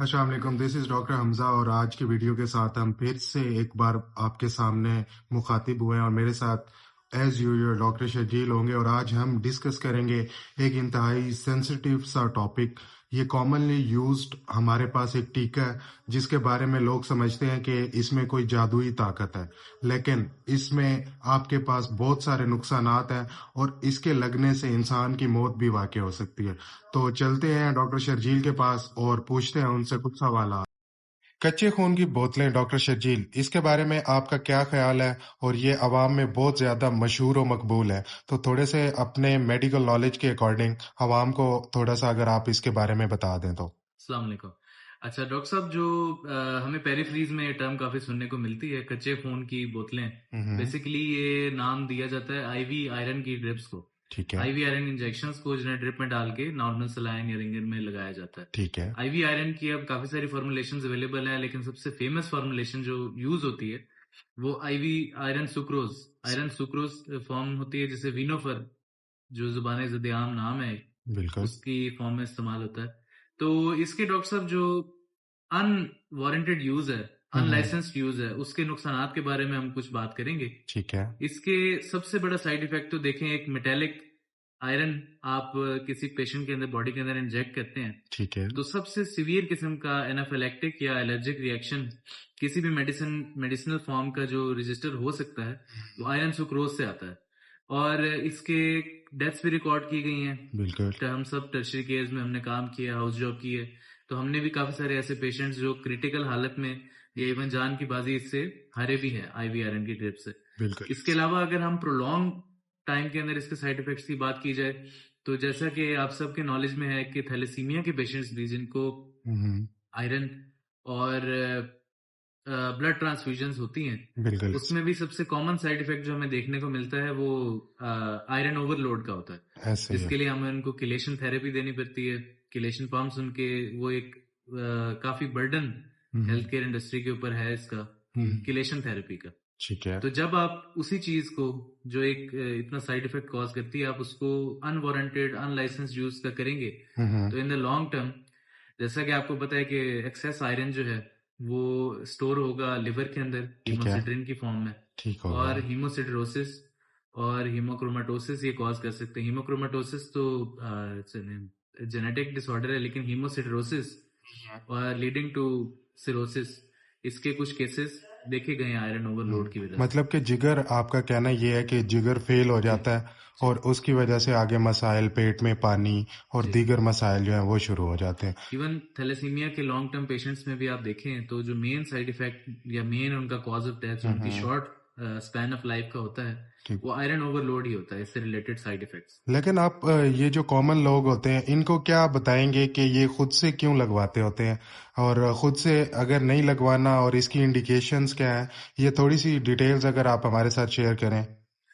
अस्सलाम वालेकुम, this is doctor Hamza और आज की वीडियो के साथ हम फिर से एक बार आपके सामने मुखातिब हुए हैं और मेरे साथ एज़ यूजुअल डॉक्टर शर्जील होंगे और आज हम डिस्कस करेंगे एक इंतहाई सेंसिटिव सा टॉपिक। ये कॉमनली यूज्ड हमारे पास एक टीका है जिसके बारे में लोग समझते हैं कि इसमें कोई जादुई ताकत है, लेकिन इसमें आपके पास बहुत सारे नुकसानात हैं और इसके लगने से इंसान की मौत भी वाक़ई हो सकती है। तो चलते हैं डॉक्टर शर्जील के पास और पूछते हैं उनसे कुछ सवाल। कच्चे खून की बोतलें डॉक्टर शर्जील, इसके बारे में आपका क्या ख्याल है? और ये अवाम में बहुत ज़्यादा मशहूर और मकबूल है, तो थोड़े से अपने मेडिकल नॉलेज के अकॉर्डिंग अवाम को थोड़ा सा अगर आप इसके बारे में बता दें तो। अस्सलाम वालेकुम। अच्छा डॉक्टर साहब, जो हमें पेरिफ्रीज में ये टर्म काफ़ी सुनने को मिलती है, कच्चे खून की बोतलें। हम्म। बेसिकली ये नाम दिया जाता है आईवी आयरन की ड्रिप्स को। ठीक है। आईवी आयरन इंजेक्शंस को जिन्हें ड्रिप में डाल के नॉर्मल सलाइन या रिंगर में लगाया जाता है। ठीक है। आईवी आयरन की अब काफ़ी सारी फॉर्मुलेशंस अवेलेबल है, लेकिन सबसे फेमस फॉर्मुलेशन जो यूज होती है वो IV iron sucrose. Iron sucrose form होती है जिसे विनोफर, जो जुबान ज़द-ए-आम नाम है, बिल्कुल। उसकी फॉर्म में इस्तेमाल होता है। तो इसके डॉक्टर साहब जो अनवारंटेड यूज़ है, हम्म। अनलाइसेंस्ड यूज़ है, उसके नुकसानात के बारे में हम कुछ बात करेंगे। ठीक है। इसके सबसे बड़ा साइड इफ़ेक्ट तो देखें, एक मेटालिक आयरन आप किसी पेशेंट के अंदर, बॉडी के अंदर इंजेक्ट करते हैं, ठीक है। तो सबसे सीवियर किस्म का एनाफिलैक्टिक या एलर्जिक रिएक्शन किसी भी मेडिसिनल फॉर्म का जो रजिस्टर हो सकता है, वो आयरन सुक्रोज से आता है। और इसके डेथ्स भी रिकॉर्ड की गई हैं। बिल्कुल। तो हम सब टर्शियरी केयर्स में हमने काम किया, हाउस जॉब की है, तो हमने भी काफ़ी सारे ऐसे पेशेंट्स जो क्रिटिकल हालत में या इवन जान की बाजी इससे हारे भी हैं आईवी आयरन की ड्रिप से। बिल्कुल। इसके अलावा अगर हम प्रोलॉन्ग टाइम के अंदर इसके साइड इफेक्ट्स की बात की जाए, तो जैसा कि आप सबके नॉलेज में है कि थैलेसीमिया के पेशेंट्स भी जिनको हम्म। आयरन और ब्लड ट्रांसफ्यूजन्स होती हैं, बिल्कुल। उसमें भी सबसे कॉमन साइड इफेक्ट जो हमें देखने को मिलता है वो आयरन ओवरलोड का होता है, ऐसे ही है। जिसके लिए हमें उनको किलेशन थेरेपी देनी पड़ती है। किलेशन पम्प्स उनके, वो एक काफी बर्डन हम्म। हेल्थ केयर इंडस्ट्री के ऊपर है इसका, हम्म। किलेशन थेरेपी का। ठीक है। तो जब आप उसी चीज को, जो एक इतना साइड इफेक्ट कॉज करती है, आप उसको अनवारंटेड अनलाइसेंस यूज का करेंगे, हम्म। तो इन द लॉन्ग टर्म, जैसा कि आपको पता है कि एक्सेस आयरन जो है वो स्टोर होगा लिवर के अंदर ठीक है। हीमोसिट्रिन की फॉर्म में, ठीक होगा। और हीमोसिडरोसिस और हीमोक्रोमेटोसिस ये कॉज कर सकते हैं। हीमोक्रोमेटोसिस तो जेनेटिक डिसऑर्डर है, लेकिन हीमोसिडरोसिस और लीडिंग टू सिरोसिस, इसके कुछ केसेस देखे गए हैं आयरन ओवरलोड की वजह से। मतलब कि जिगर, आपका कहना ये है कि जिगर फेल हो जी जाता है जी और उसकी वजह से आगे मसाइल, पेट में पानी और जी। दीगर मसाइल जो हैं वो शुरू हो जाते हैं। इवन थैलेसीमिया के लॉन्ग टर्म पेशेंट्स में भी आप देखें तो जो मेन साइड इफेक्ट या मेन उनका कॉज ऑफ डेथ जो उनकी हम्म। शॉर्ट स्पैन ऑफ लाइफ का होता है, ठीक। वो आयरन ओवरलोड ही होता है, इससे रिलेटेड साइड इफेक्ट्स। लेकिन आप ये जो कॉमन लोग होते हैं इनको क्या बताएंगे कि ये खुद से क्यों लगवाते होते हैं, और खुद से अगर नहीं लगवाना और इसकी इंडिकेशंस क्या है, ये थोड़ी सी डिटेल्स अगर आप हमारे साथ शेयर करें।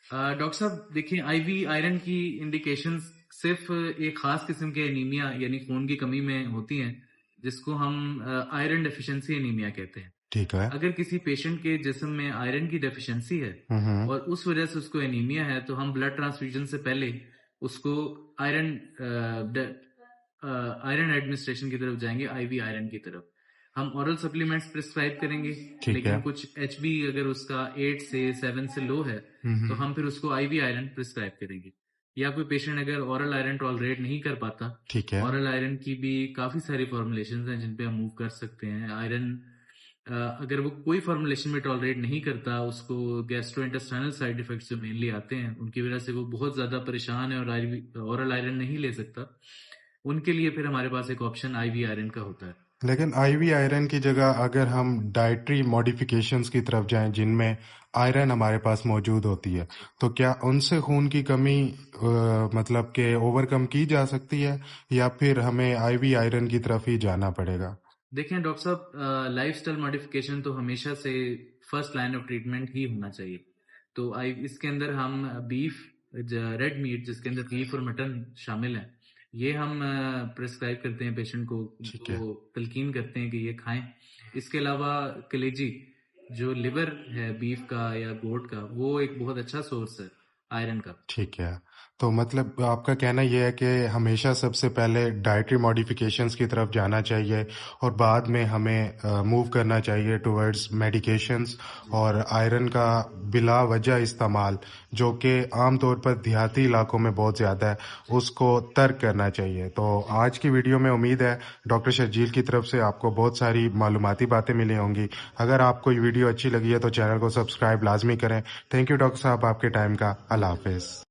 डॉक्टर साहब देखिए, आईवी आयरन की इंडिकेशंस सिर्फ एक खास किस्म के एनीमिया यानी खून की कमी में होती हैं, जिसको हम आयरन डेफिशिएंसी एनीमिया कहते हैं। ठीक है। अगर किसी पेशेंट के जिस्म में आयरन की डेफिशिएंसी है हम्म। और उस वजह से उसको एनीमिया है, तो हम ब्लड ट्रांसफ्यूजन से पहले उसको आयरन आयरन एडमिनिस्ट्रेशन की तरफ जाएंगे, आईवी आयरन की तरफ। हम ऑरल सप्लीमेंट्स प्रिस्क्राइब करेंगे, ठीक है। लेकिन कुछ एचबी अगर उसका 8 से 7 से लो है, तो हम्म। हम फिर उसको आईवी आयरन प्रिस्क्राइब करेंगे। या कोई पेशेंट अगर ऑरल आयरन टॉलरेट नहीं कर पाता, ठीक है। ऑरल आयरन की भी काफी सारी फॉर्मुलेशंस हैं जिन पे हम मूव कर सकते हैं। आयरन अगर वो कोई फॉर्मुलेशन में टॉलरेट नहीं करता, उसको गैस्ट्रोइंटेस्टाइनल साइड इफेक्ट्स जो मेनली आते हैं उनकी वजह से वो बहुत ज्यादा परेशान है और ऑरल आयरन नहीं ले सकता, उनके लिए फिर हमारे पास एक ऑप्शन आईवी आयरन का होता है। लेकिन आईवी आयरन की जगह अगर हम डाइटरी मॉडिफिकेशंस की तरफ जाएं जिनमें आयरन हमारे पास मौजूद होती है, जी। तो क्या उनसे खून की कमी मतलब कि ओवरकम की जा सकती है, या फिर हमें आईवी आयरन की तरफ ही जाना पड़ेगा? देखें डॉक्टर साहब, लाइफस्टाइल मॉडिफिकेशन तो हमेशा से फर्स्ट लाइन ऑफ ट्रीटमेंट ही होना चाहिए। तो आई इसके अंदर हम बीफ, रेड मीट जिसके अंदर बीफ और मटन शामिल है, ये हम प्रिस्क्राइब करते हैं पेशेंट को, ठीक है। उनको तलकीन करते हैं कि ये खाएं। इसके अलावा कलेजी, जो लिवर है बीफ का या गोट का, वो एक बहुत अच्छा सोर्स है आयरन का। ठीक है। तो मतलब आपका कहना ये है कि हमेशा सबसे पहले डाइटरी मॉडिफिकेशंस की तरफ जाना चाहिए और बाद में हमें मूव करना चाहिए टुवर्ड्स मेडिकेशंस और आयरन का बिला वजह इस्तेमाल जो कि आम तौर पर देहाती इलाकों में बहुत ज़्यादा है, उसको तर्क करना चाहिए। तो आज की वीडियो में उम्मीद है डॉक्टर शर्जील की तरफ से आपको बहुत सारी मालूमाती बातें मिली होंगी। अगर आपको ये वीडियो अच्छी लगी है तो चैनल को सब्सक्राइब लाजमी करें। थैंक यू डॉक्टर साहब आपके टाइम का। अल्लाह हाफिज़।